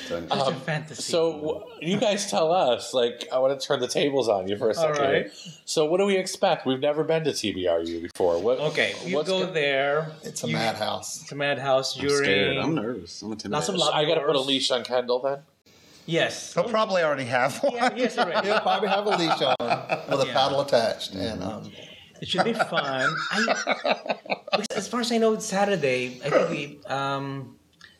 Such a fantasy. So you guys tell us, I want to turn the tables on you for a second. All right. So what do we expect? We've never been to TBRU before. Okay, you go there. It's a madhouse. It's a madhouse I'm scared. during... I'm nervous. I'm Lots of intimidated. lobby I got to put a doors. leash on Kendall then? Yes. They'll probably already have one. Yeah, yes, already. He'll probably have a leash on with a Yeah. paddle attached. And It should be fun. As far as I know, it's Saturday. I think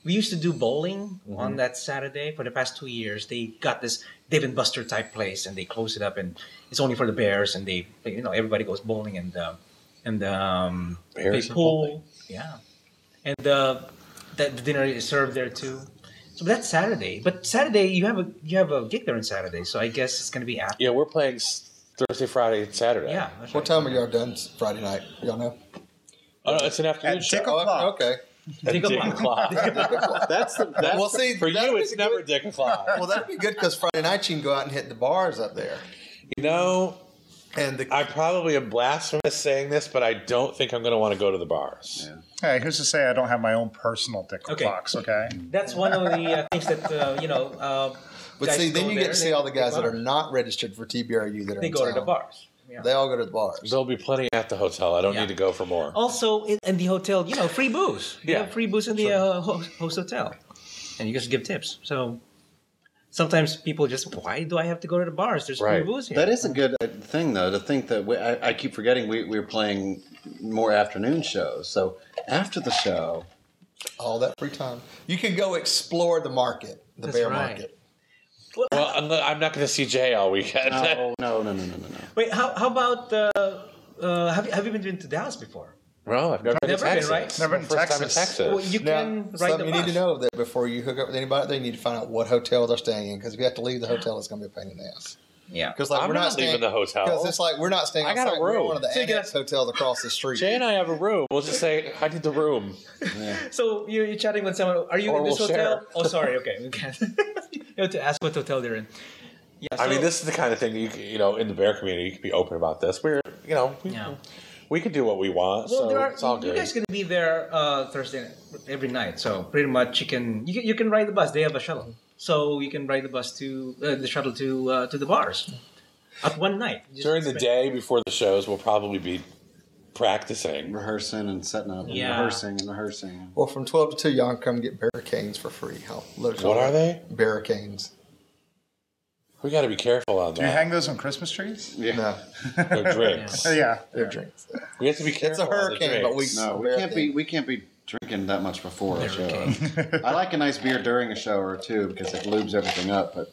we used to do bowling on that Saturday for the past 2 years. They got this Dave and Buster type place, and they closed it up, and it's only for the bears. And they everybody goes bowling and they Bears and pool. bowling? Yeah, and the dinner is served there too. So that's Saturday. But Saturday you have a gig there on Saturday, so I guess it's going to be after. Yeah, we're playing Thursday, Friday, and Saturday. Yeah. That's what right. time are y'all done Friday night? Y'all know? Oh, no, it's an afternoon At show. Dick o'clock. Okay. Dick o'clock. That's Well, see, For that'd you, be it's good. never Dick o'clock. Well, that'd be good because Friday night you can go out and hit the bars up there. And I probably am blasphemous saying this, but I don't think I'm going to want to go to the bars. Hey, who's to say I don't have my own personal Dick Okay. o'clocks, okay? That's one of the things that but guys see, then go you there, get to see all the they guys that are bars. not registered for TBRU that are They in go to town. the bars. Yeah. They all go to the bars. There'll be plenty at the hotel. I don't Yeah. need to go for more. Also, in the hotel, free booze. They Yeah. have free booze in the host hotel, and you just give tips. So sometimes people just, why do I have to go to the bars? There's free Right. booze here. That is a good thing, though, to think that I keep forgetting we're playing more afternoon shows. So after the show, All that free time. You can go explore the market, the That's bear right. market. Well, I'm not going to see Jay all weekend. no. Wait, how about have you been to Dallas before? No, I've never been to Never been, Texas. right? Never been to First time in Texas. Texas. Well, you Now, can ride the something you bus. need to know that before you hook up with anybody, they need to find out what hotel they're staying in. Because if you have to leave the hotel, it's going to be a pain in the ass. Yeah. Because I'm we're not not staying leaving the hotel. Because it's like we're not staying. I got a outside. We're room. one of the So you get- annex hotels across the street. Jay and I have a room. We'll just say, I need the room. So you're chatting with someone. Are you Or in this we'll hotel? share. Oh, sorry. Okay. We can't. You have to ask what hotel they're in. Yeah. I mean, so- this is the kind of thing, in the bear community, you can be open about this. We can do what we want, Well, so it's all you good. guys gonna be there Thursday every night, so pretty much you can ride the bus. They have a shuttle, so you can ride the bus to the shuttle to the bars at one night. Just During the spend- day before the shows, we'll probably be practicing. rehearsing and setting up, and Yeah. rehearsing. Well, from 12 to 2, y'all can come get barricades for free. What are they? Barricades. We got to be careful on Do you that. hang those on Christmas trees? Yeah. No, They're drinks. Yeah. they're drinks. We have to be It's careful. a hurricane, but we No, we can't be drinking that much before a show. Barricade. I like a nice beer during a show or two because it lubes everything up. But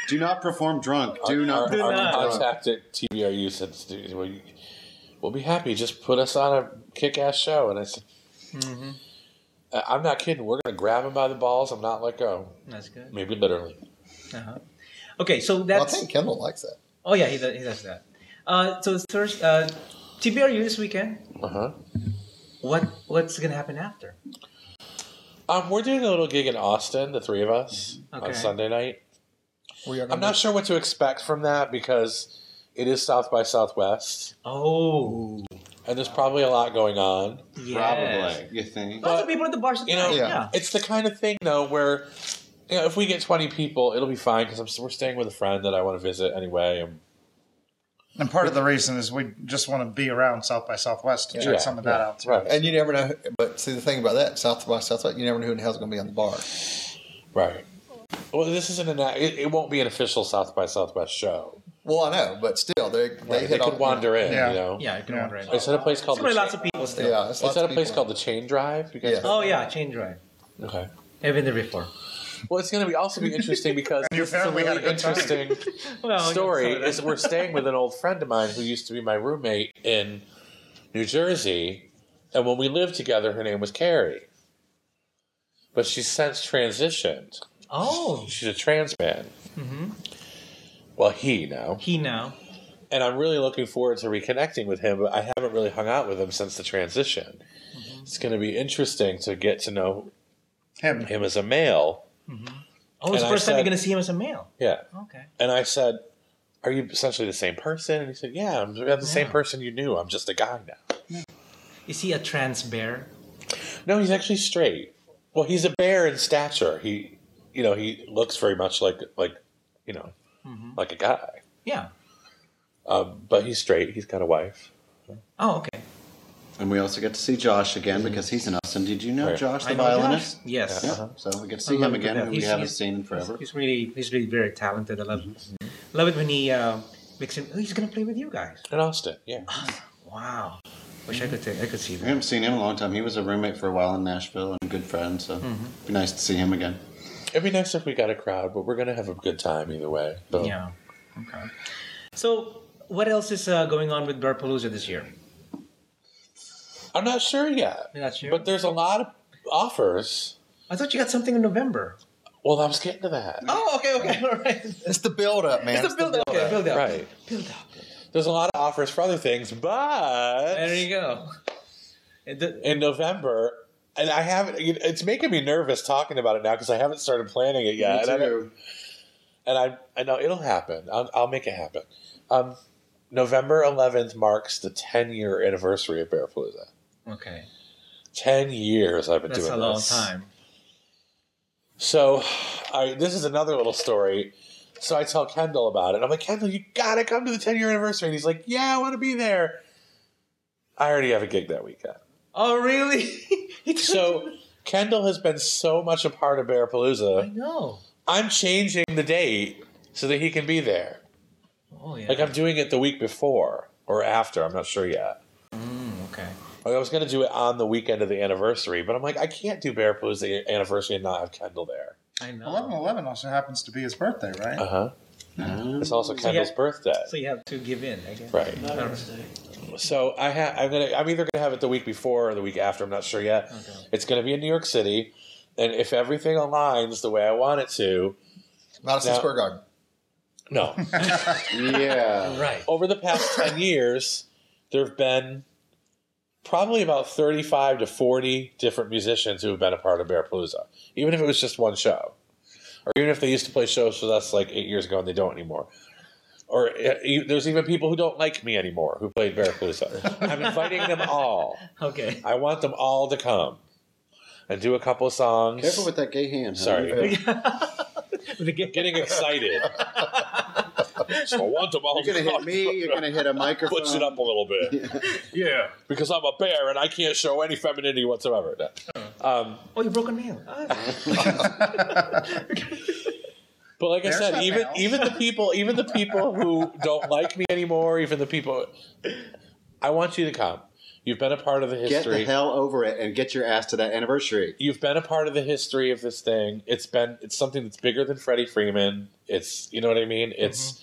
do not perform drunk. Do not perform not. drunk. contact at TBRU said, we'll be happy. Just put us on a kick-ass show. And I said, I'm not kidding. We're going to grab him by the balls and not let go. That's good. Maybe literally. Uh-huh. Okay, so Well, I that's... think Kendall likes that. Oh, yeah, he does that. So Thursday, TBRU this weekend. Uh-huh. What's going to happen after? We're doing a little gig in Austin, the three of us, on Okay. Sunday night. We are I'm not sure what to expect from that because it is South by Southwest, Oh, and there's probably a lot going on. yes. Probably, you think? Lots of people at the bars. You know, Yeah. it's the kind of thing, though, where if we get 20 people, it'll be fine because we're staying with a friend that I want to visit anyway. And part of the reason is we just want to be around South by Southwest to check Yeah, some of that out too. Right. And you never know. But see, the thing about that, South by Southwest, you never know who in the hell's going to be on the bar. Right. Well, this isn't it won't be an official South by Southwest show. Well, I know, but still, they They hit could on, wander in, Yeah. you know. Yeah, I can Yeah. wonder it. It's at a place called There's the lots of people still. Yeah, It's at a place called the Chain Drive. You guys Yeah. Oh, yeah, Chain Drive. Okay. I've been there before. Well, it's going to also be interesting because And you this is a apparently had really a good time. interesting Well, story. yeah, Is we're staying with an old friend of mine who used to be my roommate in New Jersey, and when we lived together, her name was Carrie. But she's since transitioned. Oh, She's a trans man. mm-hmm. Well, he now. He now. And I'm really looking forward to reconnecting with him, but I haven't really hung out with him since the transition. It's going to be interesting to get to know Him. him as a male. Oh, it's And the I first time you're said- going to see him as a male. Yeah. Okay. And I said, "Are you essentially the same person?" And he said, "Yeah, I'm the same Yeah. person you knew. I'm just a guy now." Is he a trans bear? No, he's actually straight. Well, he's a bear in stature. He looks very much like like a guy. Yeah. But he's straight. He's got a wife. Oh, okay. And we also get to see Josh again because he's in Austin. Did you know Right. Josh, the I know violinist? Josh. Yes. Yeah. So we get to I see love him it again, to who death. we He's- haven't he's- seen in forever. He's really very talented. I love it when he makes him. Oh, he's going to play with you guys. In Austin, yeah. Wow. Wish I could see We that. haven't seen him in a long time. He was a roommate for a while in Nashville and a good friend, so it'd be nice to see him again. It'd be nice if we got a crowd, but we're going to have a good time either way. So. Yeah. Okay. So, what else is going on with Bearapalooza this year? I'm not sure yet. You're not sure? But there's a lot of offers. I thought you got something in November. Well, I was getting to that. Oh, okay, all right. It's the build up, man. It's the build up. Okay, build up. Right. Build up. There's a lot of offers for other things, but There you go. in November, and I haven't. It's making me nervous talking about it now because I haven't started planning it yet. Me And too. I know it'll happen. I'll make it happen. November 11th marks the 10-year anniversary of Bearapalooza. Okay. 10 years I've been That's doing a long this. time. So, this is another little story. So I tell Kendall about it. I'm like, Kendall, you gotta come to the 10-year anniversary. And he's like, yeah, I want to be there. I already have a gig that weekend. Oh, really? So Kendall has been so much a part of I Bearapalooza. know. I'm changing the date so that he can be there. Oh, yeah. Like I'm doing it the week before or after. I'm not sure yet. Okay. Like I was going to do it on the weekend of the anniversary, but I'm like, I can't do Bearapalooza anniversary and not have Kendall there. I know. 11/11 also happens to be his birthday, right? Uh-huh. It's also So Kendall's yeah. birthday. So you have to give in, I guess. Right. Veterans Day. So I'm either gonna have it the week before or the week after. I'm not sure yet. Okay. It's gonna be in New York City, and if everything aligns the way I want it to, Madison Now- Square Garden. no. Yeah. Right. Over the past 10 years, there have been probably about 35 to 40 different musicians who have been a part of Bearapalooza, even if it was just one show, or even if they used to play shows with us like 8 years ago and they don't anymore. Or there's even people who don't like me anymore who played Bearapalooza. I'm inviting them all. Okay. I want them all to come and do a couple of songs. Careful with that gay hand. huh? Sorry. With the gig. Getting excited. So I want them all You're to gonna come. hit me. You're gonna hit a microphone. Push it up a little bit. Yeah, because I'm a bear and I can't show any femininity whatsoever. Oh, you broke a nail. But like I There's said, that even the people who don't like me anymore, even the people, I want you to come. You've been a part of the Get history. the hell over it and get your ass to that anniversary. You've been a part of the history of this thing. It's something that's bigger than Freddy Freeman. It's, you know what I mean? It's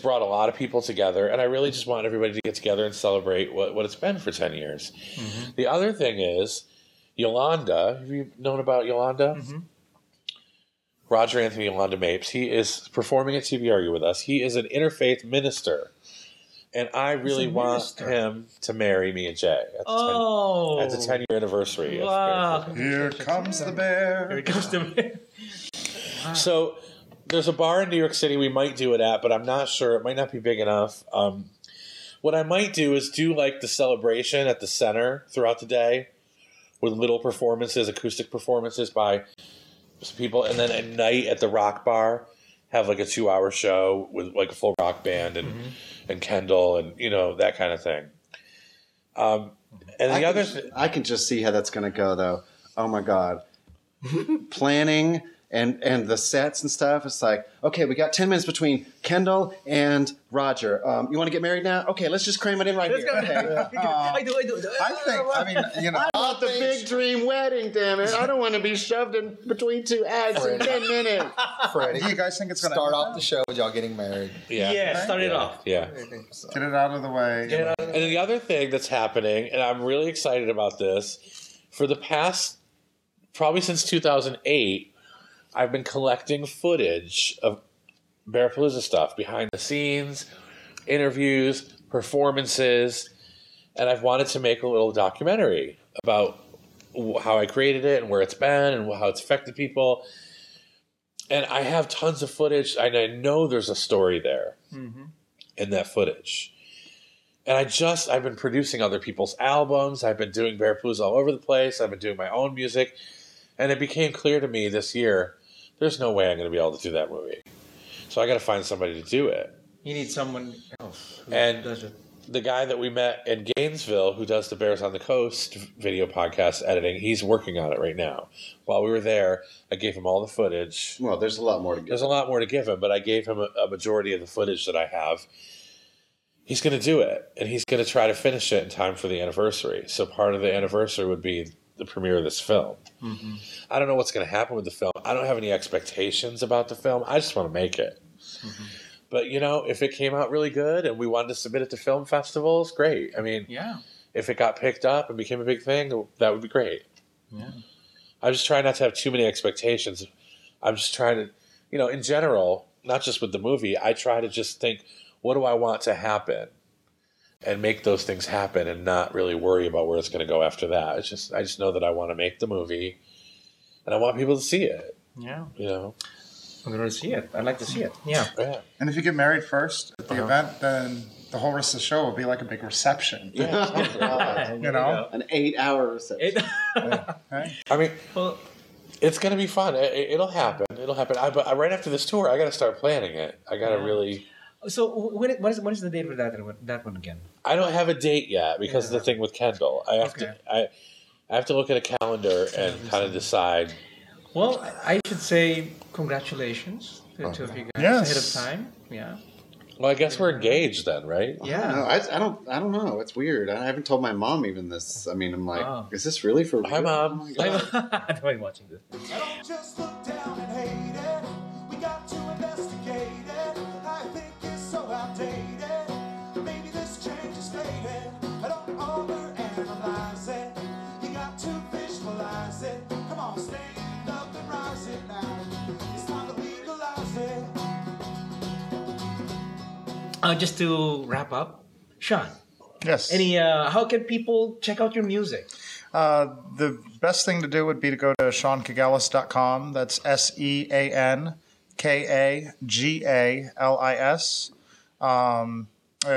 brought a lot of people together, and I really just want everybody to get together and celebrate what it's been for 10 years. The other thing is, Yolanda, have you known about Yolanda? Roger Anthony Wanda Mapes. He is performing at TBRU with us. He is an interfaith minister. And I really want him to marry me and Jay at the 10-year anniversary. Wow. Here comes the bear. Here comes the bear. So there's a bar in New York City we might do it at, but I'm not sure. It might not be big enough. What I might do is do like the celebration at the center throughout the day with little performances, acoustic performances by some people. And then at night at the Rock Bar, have like a 2-hour show with like a full rock band and Kendall and, you know, that kind of thing. And I can just see how that's going to go, though. Oh, my God. Planning and the sets and stuff. It's like, okay, we got 10 minutes between Kendall and Roger. You want to get married now? Okay, let's just cram it in right here. Okay. I do. I mean, you know. I want the big dream wedding, damn it. I don't want to be shoved in between two acts in 10 minutes. Freddie, Do you guys think it's going to start off the show with y'all getting married. Yeah. Start it off. Yeah. Get it out of the way. And then the other thing that's happening, and I'm really excited about this, for the past, probably since 2008, I've been collecting footage of Bearapalooza stuff, behind the scenes, interviews, performances, and I've wanted to make a little documentary about how I created it and where it's been and how it's affected people. And I have tons of footage, and I know there's a story there in that footage. And I've been producing other people's albums. I've been doing Bearapalooza all over the place. I've been doing my own music. And it became clear to me this year, there's no way I'm going to be able to do that movie. So I got to find somebody to do it. You need someone else who And does it. the guy that we met in Gainesville who does the Bears on the Coast video podcast editing, he's working on it right now. While we were there, I gave him all the footage. Well, there's a lot more to give. There's a lot more to give him, but I gave him a majority of the footage that I have. He's going to do it, and he's going to try to finish it in time for the anniversary. So part of the anniversary would be the premiere of this film. I don't know what's going to happen with the film. I don't have any expectations about the film. I just want to make it. But, you know, if it came out really good and we wanted to submit it to film festivals, great. I mean, if it got picked up and became a big thing, that would be great. I'm just trying not to have too many expectations. I'm just trying to, you know, in general, not just with the movie, I try to just think, what do I want to happen? And make those things happen and not really worry about where it's going to go after that. I just know that I want to make the movie and I want people to see it. Yeah. You know? I'm going to see it. I'd like to see it. Yeah. And if you get married first at the event, then the whole rest of the show will be like a big reception. You know? An 8-hour reception. Okay? I mean, it's going to be fun. It'll happen. It'll happen. But right after this tour, I got to start planning it. I got to really... So what is the date for that one again? I don't have a date yet because of the thing with Kendall. I have to look at a calendar and kind of decide. Well, I should say congratulations to the two of you guys ahead of time. Yeah. Well, I guess we're engaged then, right? Yeah. I don't know. It's weird. I haven't told my mom even this. I mean, I'm like, is this really for real? Hi, Mom. I don't mind watching this. Don't just look down and hate it. We got to investigate it. I think it's so outdated. Maybe this change is faded. I don't overanalyze it. You got to visualize it. Come on, stand up and rise it now. It's time to legalize it. Just to wrap up, Sean. Yes. How can people check out your music? The best thing to do would be to go to SeanKagalis.com. That's SeanKagalis.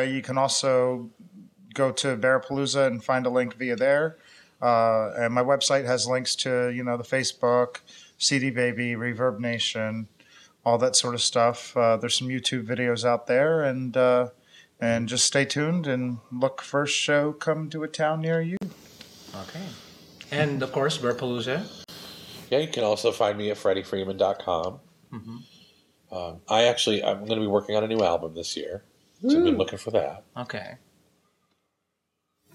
You can also go to Bearapalooza and find a link via there. And my website has links to, you know, the Facebook, CD Baby, Reverb Nation, all that sort of stuff. There's some YouTube videos out there, and just stay tuned and look for a show come to a town near you. Okay. And, of course, Bearapalooza. Yeah, you can also find me at freddyfreeman.com. I'm going to be working on a new album this year, so I've been looking for that. Okay.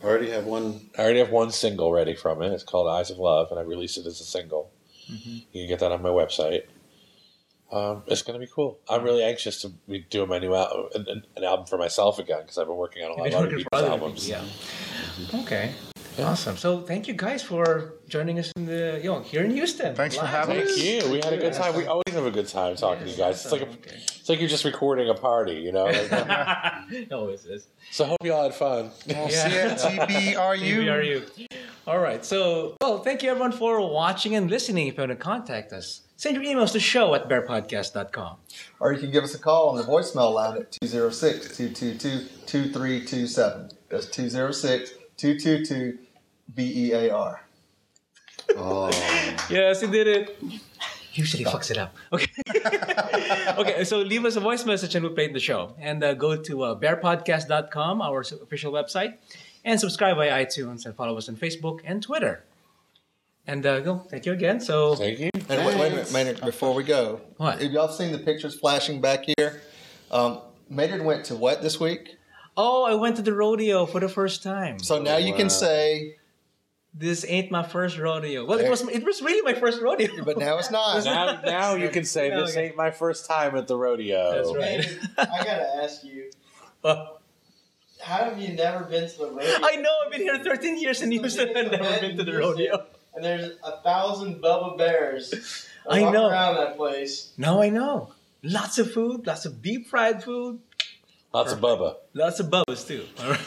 I already have one. I already have one single ready from it. It's called Eyes of Love, and I released it as a single. You can get that on my website. It's going to be cool. I'm really anxious to be doing my new album, an album for myself again, because I've been working on a lot of other people's albums. Yeah. Okay. Awesome. So thank you guys for joining us in the here in Houston. Thanks for Live. having us. Thank you. We had a good time. We always have a good time talking to you guys. It's like you're just recording a party, you know? It always is. So I hope you all had fun. We'll see you at TBRU. TBRU. All right. So, thank you everyone for watching and listening. If you want to contact us, send your emails to show@BearPodcast.com. Or you can give us a call on the voicemail line at 206-222-2327. That's 206-222-BEAR. Oh. Yes, you did it. Usually fucks it up. Okay. Okay, so leave us a voice message and we'll play the show. And go to BearPodcast.com, our official website, and subscribe via iTunes and follow us on Facebook and Twitter. And thank you again. So Thank you. And wait a minute, Maynard, before we go. What? Have y'all seen the pictures flashing back here? Maynard went to what this week? I went to the rodeo for the first time. So now you can say, This ain't my first rodeo. Well, it was really my first rodeo. but now it's not. Now you can say this ain't my first time at the rodeo. That's right. I gotta ask you, how have you never been to the rodeo? I know, I've been here 13 years in Houston and never been to the rodeo. And there's 1,000 Bubba Bears I walking know. around that place. No, I know. Lots of food, lots of deep fried food, Lots of Bubba. lots of bubbas too. All right.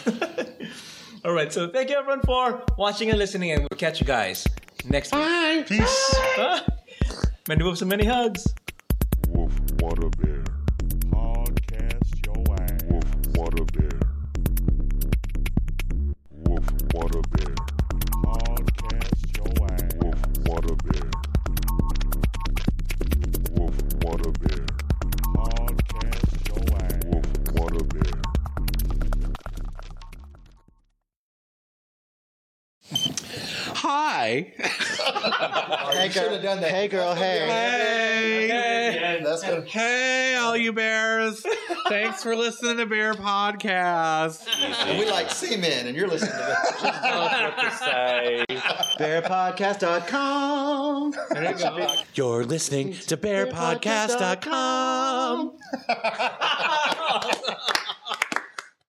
All right, so thank you everyone for watching and listening, and we'll catch you guys next week. Bye. Peace. Many moves and many hugs. Woof, what a bear. Podcast your ass. Woof, what a bear. Woof, what a bear. Podcast your ass. Woof, what a bear. Woof, what a bear. Podcast your ass. Woof, what a bear. Hi. Hey, should have done that. Hey, girl, hey. Hey. That's good. Hey, all you bears. Thanks for listening to Bear Podcast. And we like seamen, and you're listening to this. What to say. BearPodcast.com. There you go. You're listening to BearPodcast.com.